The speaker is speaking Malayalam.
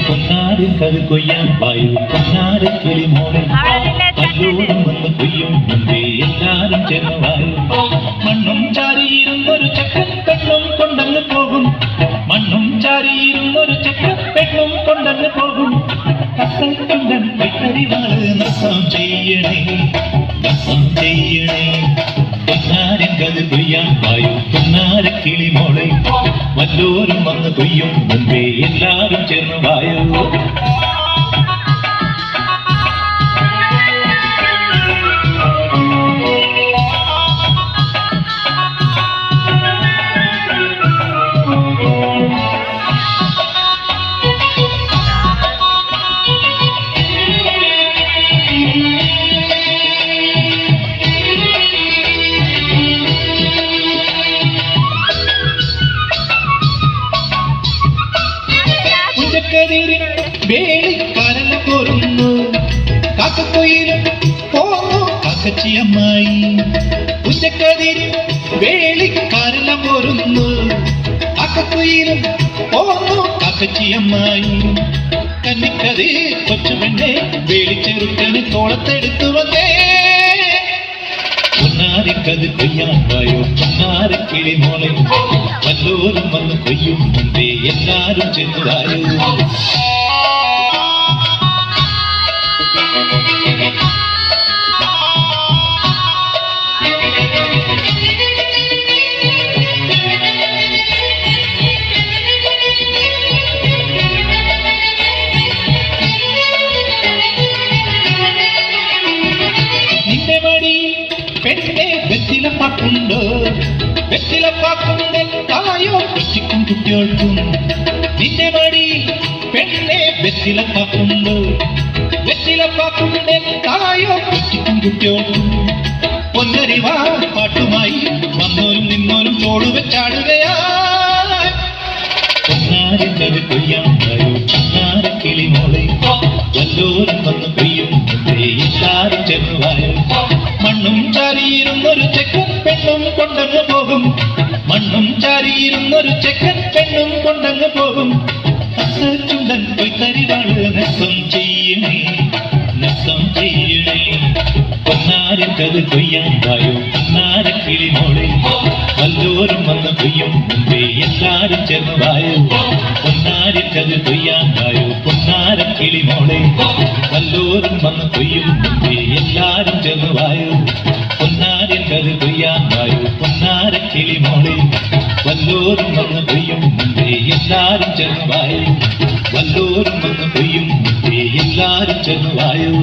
പൊന്നാരിൻ കത് കൊയ്യാൻ വായു പൊന്നാര കിളി മോളെ കല്ലോടും വന്ന് കൊയ്യും മുമ്പേ എല്ലാരും ചേർന്ന് വായു മണ്ണും ചാരിയിരുന്നൊരു ചക്കൻ പെണ്ണും കൊണ്ടങ്ങ് പോകും മണ്ണും ചാരിയിരുന്നൊരു ചക്കൻ പെണ്ണും കൊണ്ടങ്ങ് പോകും കത്തൽ കണ്ടൻ കൈത്തരിവാള് നസം ചെയ്യണേ നസം ചെയ്യണേ പൊന്നാരിൻ കത് കൊയ്യാൻ വായു പൊന്നാര കിളി മോളെ വല്ലോരും വന്ന് കൊയ്യും മുമ്പേ എല്ലാരും ചേർന്ന് വായു വേളിക്കാരല പോരുന്നു കാക്കക്കൊയിലും പോന്നു കാക്കച്ചിയമ്മായി ഉച്ചക്കതിരിൽ വേളിക്കാരല പോരുന്നു കാക്കക്കൊയിലും പോന്നു കാക്കച്ചിയമ്മായി കന്നിക്കതി കൊച്ചുപെണ്ണെ വേളിച്ചെറുക്കന് തോളത്തെടുത്തു വന്നേ പൊന്നാരിക്കത് കൊയ്യാൻ വായോ പൊന്നാര കിളി മോളെ വല്ലോരും വന്ന് കൊയ്യും മുമ്പേ എല്ലാരും ചെന്നു വായോ നിന്റെ മടി പെണ്ണെ വെറ്റിലപ്പാക്കുണ്ടോ വെറ്റിലപ്പാക്കുണ്ടൽ തായോ കൊച്ചിക്കും കുട്ടികൾക്കും നിന്റെ മടി പെണ്ണെ വെറ്റിലപ്പാക്കുണ്ടോ വെറ്റിലപ്പാക്കുണ്ടൽ തായോ കൊച്ചിക്കും കുട്ടികൾക്കും പൊന്നരിവാ പാട്ടുമായി വന്നോരും നിന്നോരും തോളു വെച്ചാടുകയാ പൊന്നാരിക്കത് കൊയ്യാൻ വായോ പൊന്നാര കിളി മോളെ വല്ലോരും വന്ന് കൊയ്യും എല്ലാരും ചേർന്ന് വായോ മണ്ണും ചാരിയിരുന്നൊരു ചെക്കൻ പെണ്ണും കൊണ്ടങ്ങ് പോകും മണ്ണും ചാരിയിരുന്നൊരു ചെക്കൻ പെണ്ണും കൊണ്ടങ്ങ് പോകും ചുണ്ടൻ കൊയ്ത്തരിവാള് നൃത്തം ചെയ്യണേ നൃത്തം ചെയ്യണേ പൊന്നാരിക്കത് കൊയ്യാൻ വായോ പൊന്നാര കിളി മോളെ വല്ലോരും വന്ന് കൊയ്യും മുമ്പേ എല്ലാരും ചേർന്ന് വായോ പൊന്നാരിക്കത് കൊയ്യാൻ വായോ പൊന്നാര കിളി മോളെ വല്ലോരും വന്ന് കൊയ്യും മുമ്പേ എല്ലാരും ചേർന്ന് വായോ പൊന്നാരിക്കത് കൊയ്യാൻ വായോ പൊന്നാര കിളി മോളെ വല്ലോരും വന്ന് കൊയ്യും മുമ്പേ എല്ലാരും ചേർന്ന് വായോ വല്ലോരും വന്ന് കൊയ്യും മുമ്പേ എല്ലാരും ചേർന്ന് വായോ